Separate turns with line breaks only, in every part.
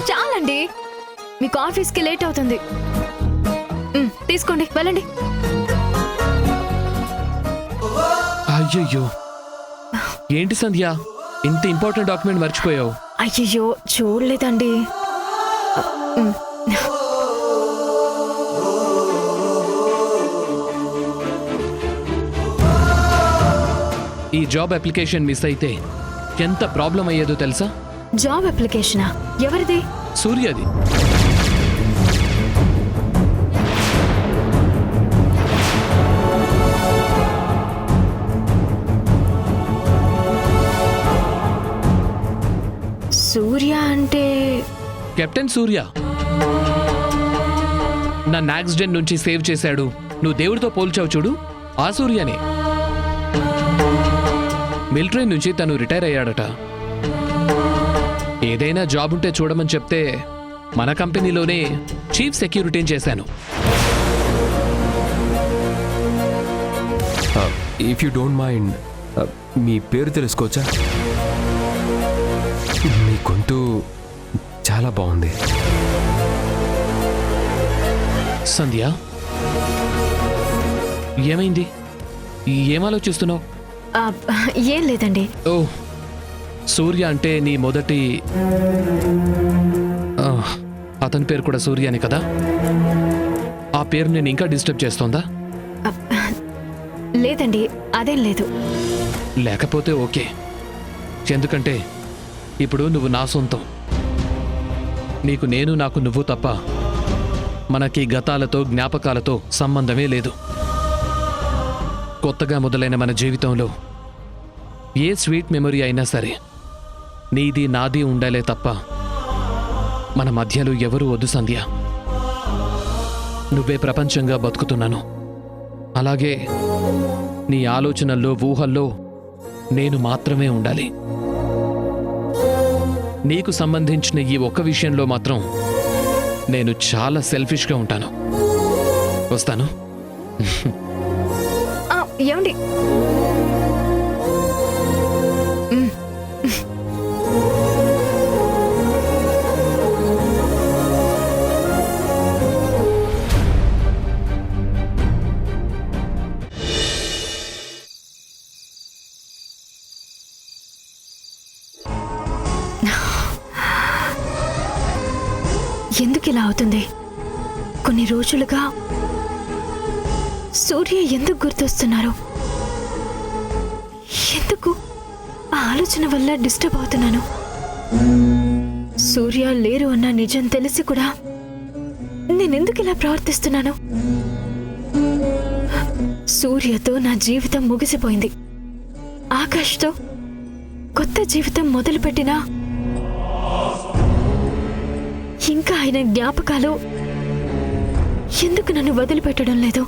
చాలండి, మీకు ఆఫీస్కి లేట్ అవుతుంది. తీసుకోండి, వెళ్ళండి.
అయ్యయ్యో, ఏంటి సంధ్య ఇంత ఇంపార్టెంట్ డాక్యుమెంట్ మర్చిపోయావు?
అయ్యయ్యో, చూడలేదండి.
ఈ జాబ్ అప్లికేషన్ మిస్ అయితే ఎంత ప్రాబ్లం అయ్యేదో తెలుసా?
జాబ్ అప్లికేషనా? ఎవరిది?
సూర్యది.
సూర్య అంటే?
కెప్టెన్ సూర్య. నన్ను యాక్సిడెంట్ నుంచి సేవ్ చేశాడు. నువ్వు దేవుడితో పోల్చావు చూడు, ఆ సూర్యనే. మిలిటరీ నుంచి తను రిటైర్ అయ్యాడట. ఏదైనా జాబ్ ఉంటే చూడమని చెప్తే మన కంపెనీలోనే చీఫ్ సెక్యూరిటీని చేశాను.
ఇఫ్ యూ డోంట్ మైండ్, మీ పేరు తెలుసుకోవచ్చా? మీ గొంతు చాలా బాగుంది.
సంధ్య, ఏమైంది? ఏం ఆలోచిస్తున్నావు?
ఏం లేదండి.
ఓ, సూర్య అంటే నీ మొదటి అతని పేరు కూడా సూర్యని కదా? ఆ పేరు నేను ఇంకా డిస్టర్బ్ చేస్తోందా?
లేదండి, అదేం లేదు.
లేకపోతే ఓకే, ఎందుకంటే ఇప్పుడు నువ్వు నా సొంతం. నీకు నేను, నాకు నువ్వు తప్ప మనకి గతాలతో జ్ఞాపకాలతో సంబంధమే లేదు. కొత్తగా మొదలైన మన జీవితంలో ఏ స్వీట్ మెమరీ అయినా సరే నీది నాది ఉండాలే తప్ప మన మధ్యలో ఎవరూ వద్దు సంధ్య. నువ్వే ప్రపంచంగా బతుకుతున్నాను. అలాగే నీ ఆలోచనల్లో, ఊహల్లో నేను మాత్రమే ఉండాలి. నీకు సంబంధించిన ఈ ఒక్క విషయంలో మాత్రం నేను చాలా సెల్ఫిష్గా ఉంటాను. వస్తాను.
ఏమండి? ఎందుకు ఇలా అవుతుంది? కొన్ని రోజులుగా సూర్య ఎందుకు గుర్తొస్తున్నారు? ఎందుకు ఆ ఆలోచన వల్ల డిస్టర్బ్ అవుతున్నాను? సూర్య లేరు అన్న నిజం తెలిసి కూడా నేనెందుకు ఇలా ప్రవర్తిస్తున్నాను? సూర్యతో నా జీవితం ముగిసిపోయింది. ఆకాష్తో కొత్త జీవితం మొదలుపెట్టినా ఇంకా ఆయన జ్ఞాపకాలు ఎందుకు నన్ను వదిలిపెట్టడం లేదు?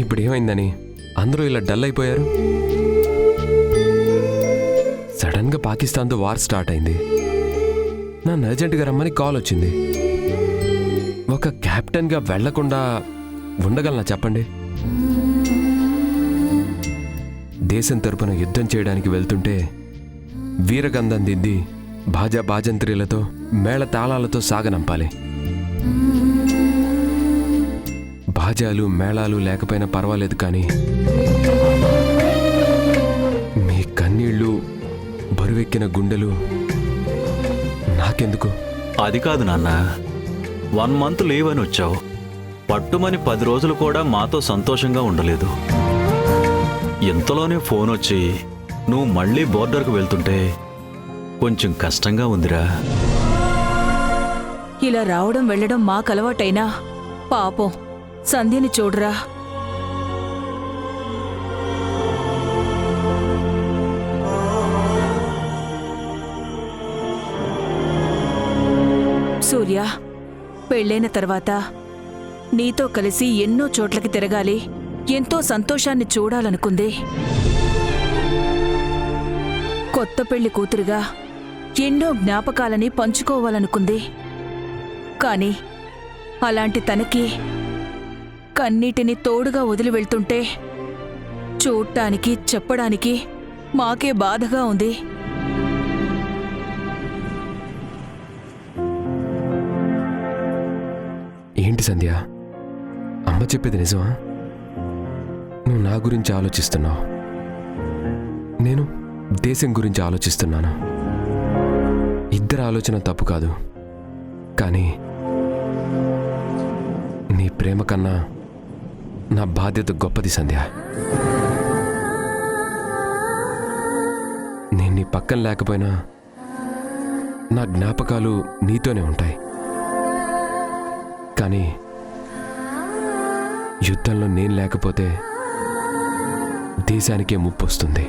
ఇప్పుడు ఏమైందని అందరూ ఇలా డల్ అయిపోయారు? సడన్ గా పాకిస్తాన్తో వార్ స్టార్ట్ అయింది. నన్ను అర్జెంటుగా రమ్మని కాల్ వచ్చింది. ఒక కెప్టెన్గా వెళ్లకుండా ఉండగలనా చెప్పండి? దేశం తరపున యుద్ధం చేయడానికి వెళ్తుంటే వీరగంధం దిద్ది బాజా బాజంత్రీలతో, మేళ తాళాలతో సాగనంపాలి. బాజాలు మేళాలు లేకపోయినా పర్వాలేదు, కానీ మీ కన్నీళ్ళు, బరువెక్కిన గుండెలు నాకెందుకు?
అది కాదు నాన్న, 1 మంత్ లీవ్ అని వచ్చావు. పట్టుమని 10 రోజులు కూడా మాతో సంతోషంగా ఉండలేదు. ఇంతలోనే ఫోన్ వచ్చి నువ్వు మళ్ళీ బోర్డర్కు వెళ్తుంటే కొంచెం కష్టంగా ఉందిరా.
ఇలా రావడం వెళ్ళడం మాకు అలవాటైనా పాపం సంధ్యని చూడరా. సూర్య, పెళ్ళైన తర్వాత నీతో కలిసి ఎన్నో చోట్లకి తిరగాలి, ఎంతో సంతోషాన్ని చూడాలనుకుంది. కొత్త పెళ్లి కూతురుగా ఎన్నో జ్ఞాపకాలని పంచుకోవాలనుకుంది. కాని అలాంటి తనకి కన్నీటిని తోడుగా వదిలి వెళ్తుంటే చూడ్డానికి చెప్పడానికి మాకే బాధగా ఉంది.
ఏంటి సంధ్య, అమ్మ చెప్పేది నిజమా? నువ్వు నా గురించి ఆలోచిస్తున్నావు, నేను దేశం గురించి ఆలోచిస్తున్నాను. ఇద్దరి ఆలోచన తప్పు కాదు, కానీ నీ ప్రేమ కన్నా నా బాధ్యత గొప్పది సంధ్య. నేను నీ పక్కన లేకపోయినా నా జ్ఞాపకాలు నీతోనే ఉంటాయి. కానీ యుద్ధంలో నేను లేకపోతే దేశానికే ముప్పు వస్తుంది.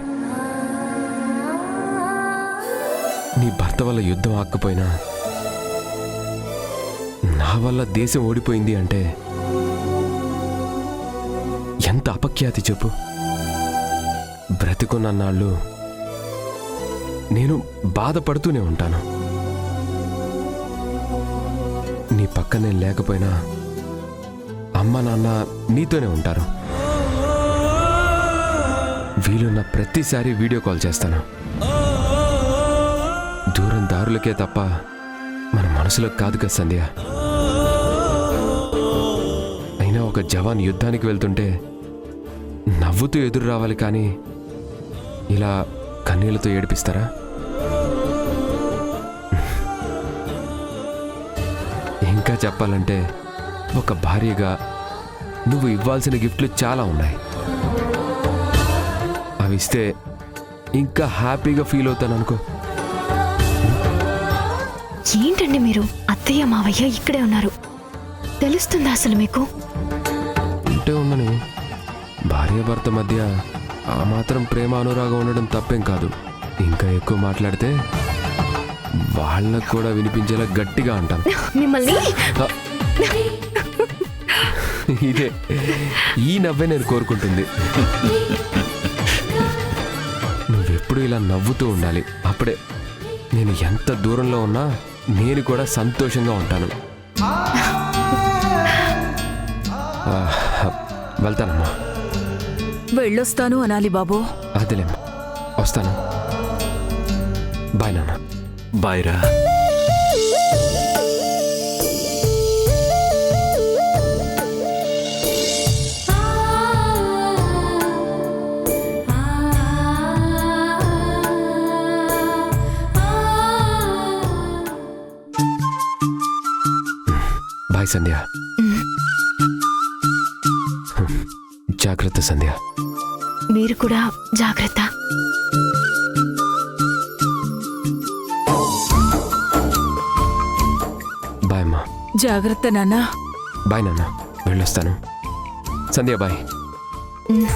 నీ భర్త వల్ల యుద్ధం ఆకపోయినా నా వల్ల దేశం ఓడిపోయింది అంటే ఎంత అపఖ్యాతి చెప్పు. బ్రతికున్నన్నాళ్ళు నేను బాధపడుతూనే ఉంటాను. నీ పక్కన నేను లేకపోయినా అమ్మ నాన్న నీతోనే ఉంటారు. వీలున్న ప్రతిసారి వీడియో కాల్ చేస్తాను. దూరం దారులకే తప్ప మన మనసులో కాదు కదా సంధ్య. అయినా ఒక జవాన్ యుద్ధానికి వెళ్తుంటే నవ్వుతూ ఎదురు రావాలి, కానీ ఇలా కన్నీళ్లతో ఏడిపిస్తారా? ఇంకా చెప్పాలంటే ఒక భార్యగా నువ్వు ఇవ్వాల్సిన గిఫ్ట్లు చాలా ఉన్నాయి. అవి ఇస్తే ఇంకా హ్యాపీగా ఫీల్ అవుతాను అనుకో.
ఏంటండి మీరు? అత్తయ్య మావయ్య ఇక్కడే ఉన్నారు, తెలుస్తుందా అసలు మీకు?
ఉంటే ఉండని, భార్యాభర్త మధ్య ఆ మాత్రం ప్రేమ అనురాగం ఉండడం తప్పేం కాదు. ఇంకా ఎక్కువ మాట్లాడితే వాళ్ళకు కూడా వినిపించేలా గట్టిగా అంటాను.
మిమ్మల్ని
ఇదే ఈ నవ్వే నేను కోరుకుంటుంది. నువ్వెప్పుడు ఇలా నవ్వుతూ ఉండాలి. అప్పుడే నేను ఎంత దూరంలో ఉన్నా నేను కూడా సంతోషంగా ఉంటాను. వెళ్తానమ్మా.
వెళ్ళొస్తాను అనాలి బాబు.
అదిలేమ్మా, వస్తాను. బాయ్ నాన్న.
బాయ్ రా.
బాయ్ సంధ్య. జాగ్రత్త సంధ్య.
మీరు కూడా జాగ్రత్త.
బాయ్ అమ్మా.
జాగ్రత్త నాన్నా.
బాయ్ నాన్న, వెళ్ళొస్తాను. సంధ్య బాయ్.
ఉమ్.